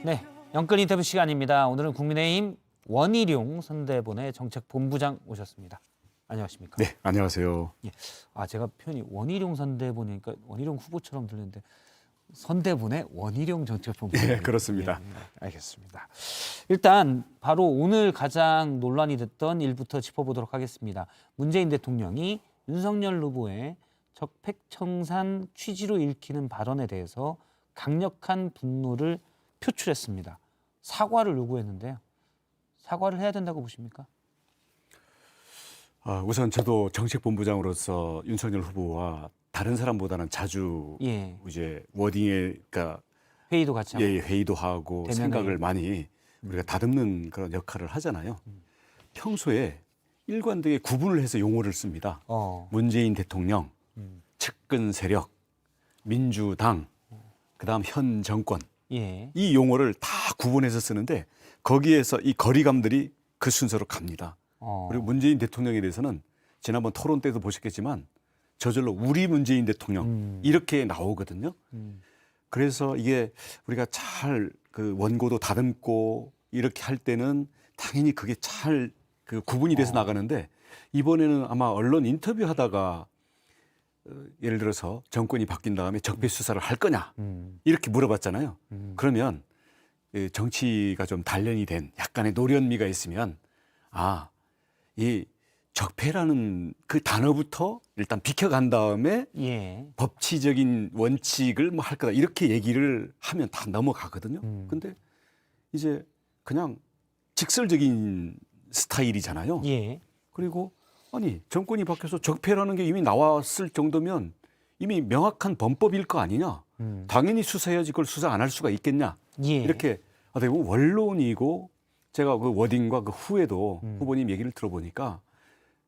네, 영끌 인터뷰 시간입니다. 오늘은 국민의힘 원희룡 선대본의 정책본부장 오셨습니다. 안녕하십니까? 네, 안녕하세요. 예. 제가 표현이 원희룡 선대본이니까 원희룡 후보처럼 들리는데 선대본의 원희룡 정책본부장. 네, 그렇습니다. 알겠습니다. 일단 바로 오늘 가장 논란이 됐던 일부터 짚어보도록 하겠습니다. 문재인 대통령이 윤석열 후보의 적폐청산 취지로 읽히는 발언에 대해서 강력한 분노를 표출했습니다. 사과를 요구했는데요. 사과를 해야 된다고 보십니까? 우선 저도 정책본부장으로서 윤석열 후보와 다른 사람보다는 자주 이제 워딩에 그러니까 회의도 같이 하고 회의도 하고 생각을 많이 우리가 다듬는 그런 역할을 하잖아요. 평소에 일관되게 구분을 해서 용어를 씁니다. 문재인 대통령, 측근 세력, 민주당, 그다음 현 정권. 이 용어를 다 구분해서 쓰는데 거기에서 이 거리감들이 그 순서로 갑니다. 그리고 문재인 대통령에 대해서는 지난번 토론 때도 보셨겠지만 저절로 우리 문재인 대통령 이렇게 나오거든요. 그래서 이게 우리가 잘 그 원고도 다듬고 이렇게 할 때는 당연히 그게 잘 그 구분이 돼서 나가는데 이번에는 아마 언론 인터뷰하다가 예를 들어서 정권이 바뀐 다음에 적폐 수사를 할 거냐 이렇게 물어봤잖아요. 그러면 정치가 좀 단련이 된 약간의 노련미가 있으면 이 적폐라는 그 단어부터 일단 비켜간 다음에 법치적인 원칙을 뭐 할 거다 이렇게 얘기를 하면 다 넘어가거든요. 근데 이제 그냥 직설적인 스타일이잖아요. 그리고 아니 정권이 바뀌어서 적폐라는 게 이미 나왔을 정도면 이미 명확한 범법일 거 아니냐. 당연히 수사해야지 그걸 수사 안 할 수가 있겠냐. 이렇게 어떻게 보면 원론이고 제가 그 워딩과 그 후에도 후보님 얘기를 들어보니까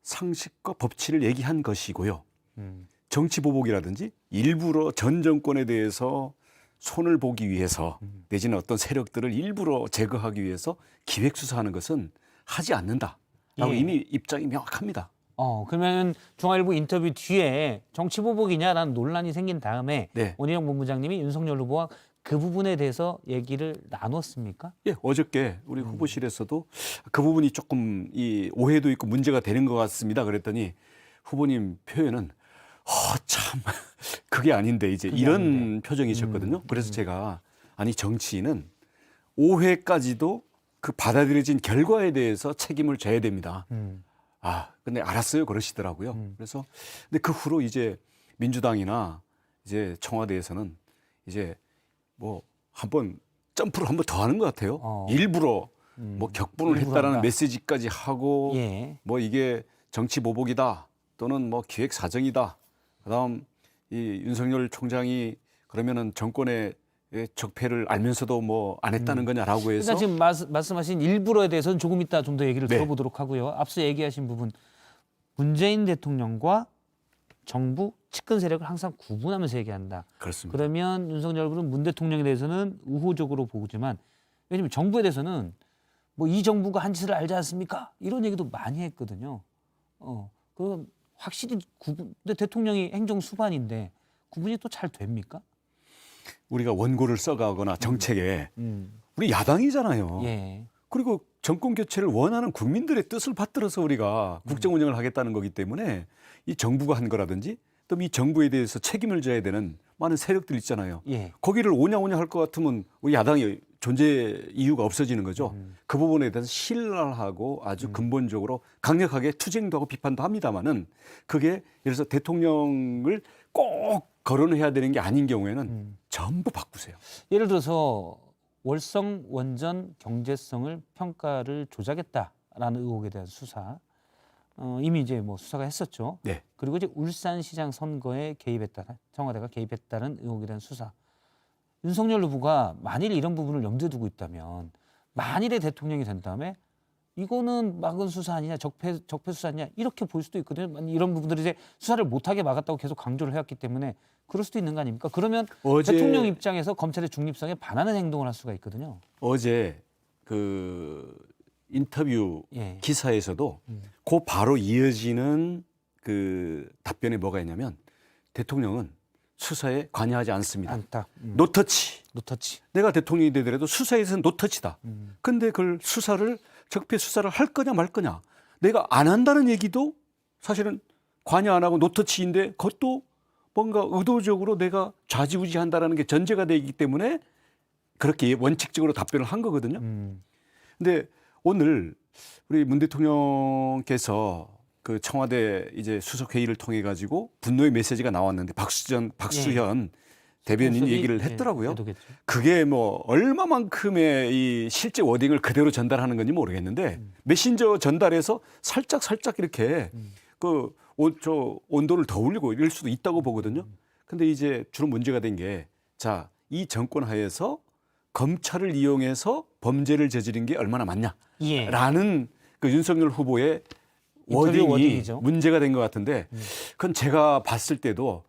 상식과 법치를 얘기한 것이고요. 정치보복이라든지 일부러 전 정권에 대해서 손을 보기 위해서 내지는 어떤 세력들을 일부러 제거하기 위해서 기획수사하는 것은 하지 않는다라고 이미 입장이 명확합니다. 그러면 중앙일보 인터뷰 뒤에 정치보복이냐라는 논란이 생긴 다음에 원희룡 본부장님이 윤석열 후보와 그 부분에 대해서 얘기를 나눴습니까? 예, 어저께 우리 후보실에서도 그 부분이 조금 이 오해도 있고 문제가 되는 것 같습니다. 그랬더니 후보님 표현은 참 그게 아닌데 이제 이런 아닌데. 표정이셨거든요. 그래서 제가 아니 정치인은 오해까지도 그 받아들여진 결과에 대해서 책임을 져야 됩니다. 근데 알았어요 그러시더라고요. 그래서 근데 그 후로 이제 민주당이나 이제 청와대에서는 이제 뭐 한번 점프를 한번 더 하는 것 같아요. 일부러 뭐 격분을 했다라는 한다. 메시지까지 하고 뭐 이게 정치 보복이다 또는 뭐 기획 사정이다. 그다음 이 윤석열 총장이 그러면은 정권의 적폐를 알면서도 뭐 안 했다는 거냐라고 해서 일단 지금 말씀하신 일부러에 대해서는 조금 이따 좀 더 얘기를 들어보도록 하고요. 앞서 얘기하신 부분 문재인 대통령과 정부 측근 세력을 항상 구분하면서 얘기한다. 그렇습니다. 그러면 윤석열 후보는 문 대통령에 대해서는 우호적으로 보지만 왜냐하면 정부에 대해서는 뭐 이 정부가 한 짓을 알지 않습니까? 이런 얘기도 많이 했거든요. 그럼 확실히 근데 대통령이 행정 수반인데 구분이 또 잘 됩니까? 우리가 원고를 써가거나 정책에 우리 야당이잖아요. 그리고 정권 교체를 원하는 국민들의 뜻을 받들어서 우리가 국정 운영을 하겠다는 거기 때문에 이 정부가 한 거라든지 또 이 정부에 대해서 책임을 져야 되는 많은 세력들 있잖아요. 거기를 오냐오냐 할 것 같으면 우리 야당이 존재 이유가 없어지는 거죠. 그 부분에 대해서 신랄 하고 아주 근본적으로 강력하게 투쟁도 하고 비판도 합니다만은 그게 예를 들어서 대통령을 꼭 거론해야 되는 게 아닌 경우에는 전부 바꾸세요. 예를 들어서 월성 원전 경제성을 평가를 조작했다라는 의혹에 대한 수사 이미 이제 뭐 수사가 했었죠. 그리고 이제 울산시장 선거에 개입했다, 청와대가 개입했다는 의혹에 대한 수사. 윤석열 후보가 만일 이런 부분을 염두에 두고 있다면 만일에 대통령이 된 다음에 이거는 막은 수사 아니냐, 적폐 수사 아니냐 이렇게 볼 수도 있거든요. 이런 부분들을 이제 수사를 못하게 막았다고 계속 강조를 해왔기 때문에 그럴 수도 있는 거 아닙니까? 그러면 대통령 입장에서 검찰의 중립성에 반하는 행동을 할 수가 있거든요. 어제 그 인터뷰 기사에서도 그 바로 이어지는 그 답변에 뭐가 있냐면 대통령은 수사에 관여하지 않습니다. 않다. 노터치. 노터치. 내가 대통령이 되더라도 수사에서는 노터치다. 근데 그걸 적폐 수사를 할 거냐 말 거냐. 내가 안 한다는 얘기도 사실은 관여 안 하고 노터치인데 그것도 뭔가 의도적으로 내가 좌지우지한다라는 게 전제가 되기 때문에 그렇게 원칙적으로 답변을 한 거거든요. 근데 오늘 우리 문 대통령께서 그 청와대 이제 수석 회의를 통해 가지고 분노의 메시지가 나왔는데 박수현 대변인 얘기를 했더라고요. 그게 뭐 얼마만큼의 이 실제 워딩을 그대로 전달하는 건지 모르겠는데 메신저 전달해서 살짝 이렇게 그 온도를 더 올리고 이럴 수도 있다고 보거든요. 근데 이제 주로 문제가 된 게 자, 이 정권 하에서 검찰을 이용해서 범죄를 저지른 게 얼마나 많냐라는 그 윤석열 후보의 워딩이 문제가 된 것 같은데 그건 제가 봤을 때도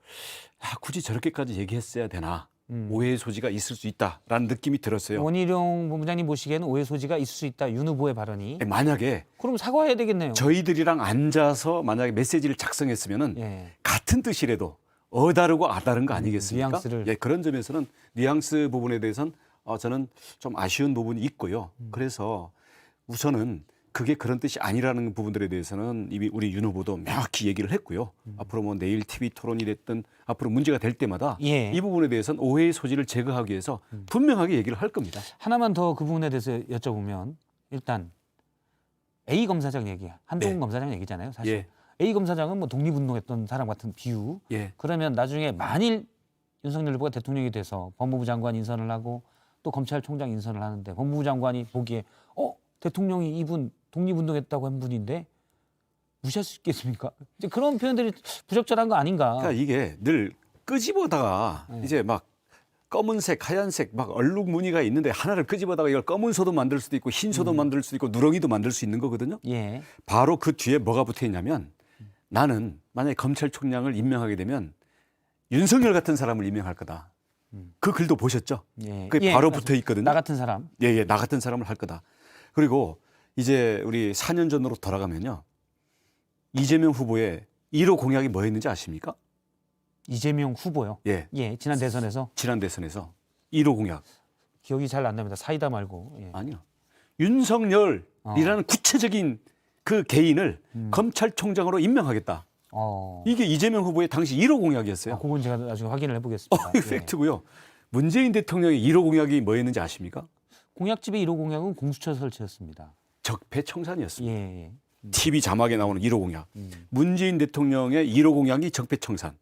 굳이 저렇게까지 얘기했어야 되나 오해의 소지가 있을 수 있다라는 느낌이 들었어요. 원희룡 본부장님 보시기에는 오해 소지가 있을 수 있다. 윤 후보의 발언이. 만약에 그럼 사과해야 되겠네요. 저희들이랑 앉아서 만약에 메시지를 작성했으면은 같은 뜻이라도 어다르고 아다른 거 아니겠습니까? 뉘앙스를. 예, 그런 점에서는 뉘앙스 부분에 대해서는 저는 좀 아쉬운 부분이 있고요. 그래서 우선은 그게 그런 뜻이 아니라는 부분들에 대해서는 이미 우리 윤 후보도 명확히 얘기를 했고요. 앞으로 뭐 내일 TV 토론이 됐든 앞으로 문제가 될 때마다 이 부분에 대해서는 오해의 소지를 제거하기 위해서 분명하게 얘기를 할 겁니다. 하나만 더 그 부분에 대해서 여쭤보면 일단 A 검사장 얘기, 한동훈 검사장 얘기잖아요. 사실 A 검사장은 뭐 독립운동했던 사람 같은 비유. 그러면 나중에 만일 윤석열 후보가 대통령이 돼서 법무부 장관 인선을 하고 또 검찰총장 인선을 하는데 법무부 장관이 보기에 대통령이 이분 독립운동했다고 한 분인데 무시할 수 있겠습니까? 이제 그런 표현들이 부적절한 거 아닌가? 그러니까 이게 늘 끄집어다가 이제 막 검은색, 하얀색 막 얼룩 무늬가 있는데 하나를 끄집어다가 이걸 검은 소도 만들 수도 있고 흰 소도 만들 수도 있고 누렁이도 만들 수 있는 거거든요. 바로 그 뒤에 뭐가 붙어 있냐면 나는 만약에 검찰총장을 임명하게 되면 윤석열 같은 사람을 임명할 거다. 그 글도 보셨죠? 그게 바로 붙어 있거든요. 나 같은 사람. 나 같은 사람을 할 거다. 그리고 이제 우리 4년 전으로 돌아가면요. 이재명 후보의 1호 공약이 뭐였는지 아십니까? 이재명 후보요? 지난 대선에서? 지난 대선에서 1호 공약. 기억이 잘 안 납니다. 사이다 말고. 아니요. 윤석열이라는 구체적인 그 개인을 검찰총장으로 임명하겠다. 이게 이재명 후보의 당시 1호 공약이었어요. 그건 제가 나중에 확인을 해보겠습니다. 팩트고요. 문재인 대통령의 1호 공약이 뭐였는지 아십니까? 공약집의 1호 공약은 공수처 설치였습니다. 적폐청산이었습니다. TV 자막에 나오는 1호 공약. 문재인 대통령의 1호 공약이 적폐청산.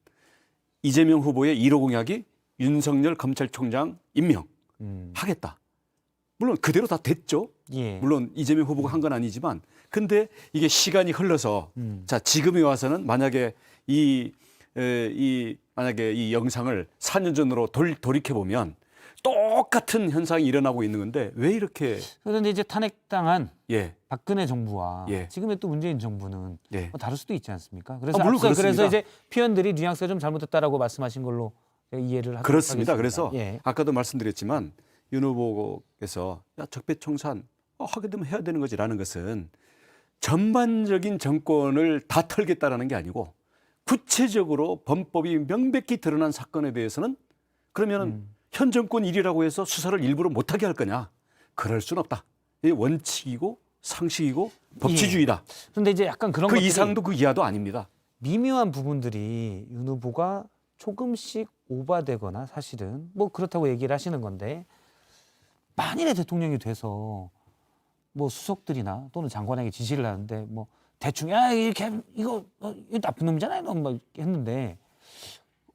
이재명 후보의 1호 공약이 윤석열 검찰총장 임명하겠다. 물론 그대로 다 됐죠. 물론 이재명 후보가 한 건 아니지만 근데 이게 시간이 흘러서 자 지금에 와서는 만약에 만약에 이 영상을 4년 전으로 돌이켜 보면 똑같은 현상이 일어나고 있는 건데 왜 이렇게? 그런데 이제 탄핵당한 박근혜 정부와 지금의 또 문재인 정부는 뭐 다를 수도 있지 않습니까? 그래서 그래서 이제 표현들이 뉘앙스가 좀 잘못됐다라고 말씀하신 걸로 이해를 하겠습니다. 그렇습니다. 그래서 아까도 말씀드렸지만 윤 후보께서 적폐청산 하게 되면 해야 되는 거지라는 것은 전반적인 정권을 다 털겠다라는 게 아니고 구체적으로 범법이 명백히 드러난 사건에 대해서는 그러면은 현 정권 일이라고 해서 수사를 일부러 못하게 할 거냐? 그럴 수는 없다. 이게 원칙이고 상식이고 법치주의다. 그런데 이제 약간 그런 그 것들이 이상도 그 이하도 아닙니다. 미묘한 부분들이 윤 후보가 조금씩 오바되거나 사실은 뭐 그렇다고 얘기를 하시는 건데 만일에 대통령이 돼서 뭐 수석들이나 또는 장관에게 지시를 하는데 뭐 대충 이거 나쁜 놈이잖아요, 너 막 했는데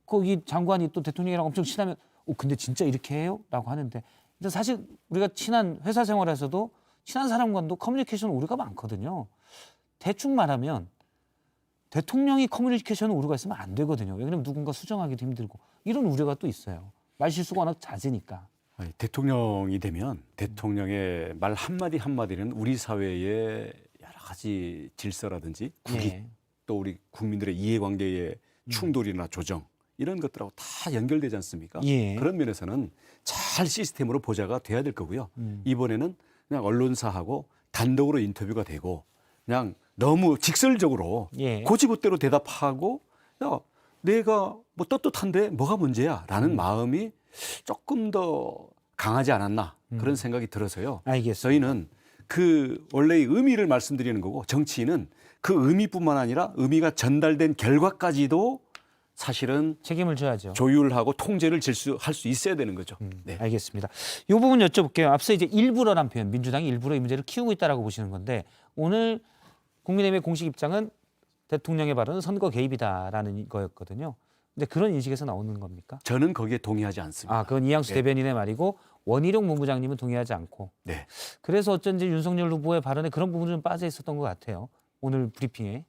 거기 장관이 또 대통령이랑 엄청 친하면 근데 진짜 이렇게 해요? 라고 하는데 근데 사실 우리가 친한 회사 생활에서도 친한 사람과도 커뮤니케이션 오류가 많거든요. 대충 말하면 대통령이 커뮤니케이션 오류가 있으면 안 되거든요. 왜냐하면 누군가 수정하기도 힘들고 이런 우려가 또 있어요. 말실수가 워낙 잦으니까. 대통령이 되면 대통령의 말 한마디 한마디는 우리 사회의 여러 가지 질서라든지 또 우리 국민들의 이해관계의 충돌이나 조정 이런 것들하고 다 연결되지 않습니까? 그런 면에서는 잘 시스템으로 보좌가 돼야 될 거고요. 이번에는 그냥 언론사하고 단독으로 인터뷰가 되고 그냥 너무 직설적으로 고지고대로 대답하고 내가 뭐 떳떳한데 뭐가 문제야라는 마음이 조금 더 강하지 않았나 그런 생각이 들어서요. 알겠습니다. 저희는 그 원래의 의미를 말씀드리는 거고 정치인은 그 의미뿐만 아니라 의미가 전달된 결과까지도 사실은 책임을 져야죠. 조율하고 통제를 할 수 있어야 되는 거죠. 네. 알겠습니다. 이 부분 여쭤볼게요. 앞서 이제 일부러란 표현, 민주당이 일부러 이 문제를 키우고 있다라고 보시는 건데 오늘 국민의힘의 공식 입장은 대통령의 발언은 선거 개입이다라는 거였거든요. 근데 그런 인식에서 나오는 겁니까? 저는 거기에 동의하지 않습니다. 아, 그건 이양수 대변인의 말이고 원희룡 본부장님은 동의하지 않고. 네. 그래서 어쩐지 윤석열 후보의 발언에 그런 부분이 좀 빠져 있었던 것 같아요. 오늘 브리핑에.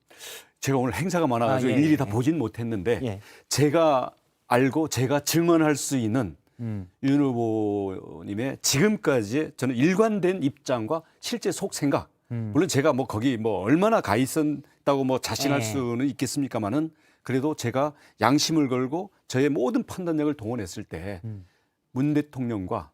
제가 오늘 행사가 많아가지고 일일이 다 보진 못했는데 제가 알고 제가 증언할 수 있는 윤 후보님의 지금까지 저는 일관된 입장과 실제 속 생각. 물론 제가 뭐 거기 뭐 얼마나 가 있었다고 뭐 자신할 수는 있겠습니까만은 그래도 제가 양심을 걸고 저의 모든 판단력을 동원했을 때 문 대통령과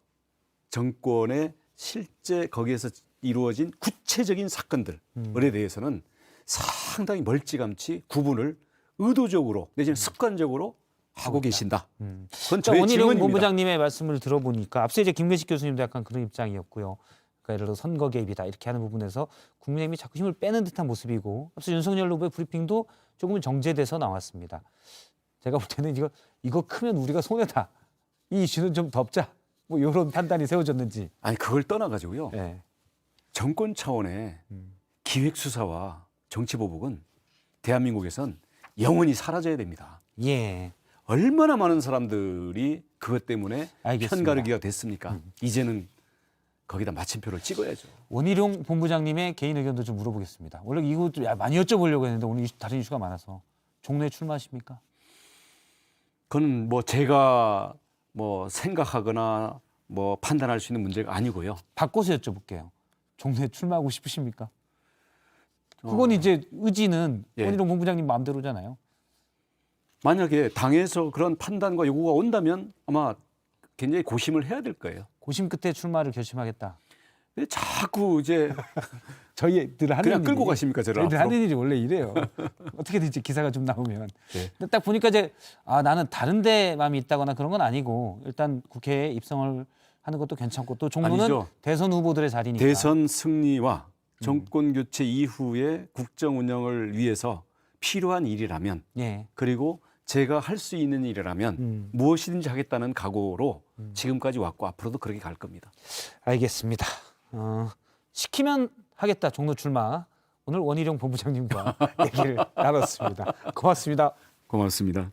정권의 실제 거기에서 이루어진 구체적인 사건들에 대해서는 상당히 멀찌감치 구분을 의도적으로 내지는 습관적으로 하고 계신다. 그건 저의 원희룡 증언입니다. 본부장님의 말씀을 들어보니까 앞서 이제 김근식 교수님도 약간 그런 입장이었고요. 그러니까 예를 들어 선거 개입이다 이렇게 하는 부분에서 국민의힘이 자꾸 힘을 빼는 듯한 모습이고 앞서 윤석열 후보의 브리핑도 조금은 정제돼서 나왔습니다. 제가 볼 때는 이거 크면 우리가 손해다. 이 이슈는 좀 덮자. 뭐 이런 판단이 세워졌는지. 아니 그걸 떠나가지고요. 네. 정권 차원의 기획수사와 정치보복은 대한민국에선 영원히 사라져야 됩니다. 예. 얼마나 많은 사람들이 그것 때문에 알겠습니다. 편가르기가 됐습니까? 이제는 거기다 마침표를 찍어야죠. 원희룡 본부장님의 개인 의견도 좀 물어보겠습니다. 원래 이거 많이 여쭤보려고 했는데 오늘 다른 이슈가 많아서 종로에 출마하십니까? 그건 뭐 제가 뭐 생각하거나 뭐 판단할 수 있는 문제가 아니고요. 바꿔서 여쭤볼게요. 종로에 출마하고 싶으십니까? 그건 이제 의지는 원희룡 본부장님 마음대로잖아요. 만약에 당에서 그런 판단과 요구가 온다면 아마 굉장히 고심을 해야 될 거예요. 고심 끝에 출마를 결심하겠다. 근데 자꾸 이제 저희들 하는 그냥 일이, 끌고 가십니까 저를 저희들 앞으로? 하는 일이 원래 이래요. 어떻게든지 기사가 좀 나오면. 네. 근데 딱 보니까 이제 나는 다른 데 마음이 있다거나 그런 건 아니고 일단 국회에 입성을 하는 것도 괜찮고 또 종로는 아니죠. 대선 후보들의 자리니까. 대선 승리와 정권 교체 이후의 국정 운영을 위해서 필요한 일이라면 예. 그리고 제가 할 수 있는 일이라면 무엇이든지 하겠다는 각오로 지금까지 왔고 앞으로도 그렇게 갈 겁니다. 알겠습니다. 시키면 하겠다 종로 출마. 오늘 원희룡 본부장님과 얘기를 나눴습니다. 고맙습니다. 고맙습니다.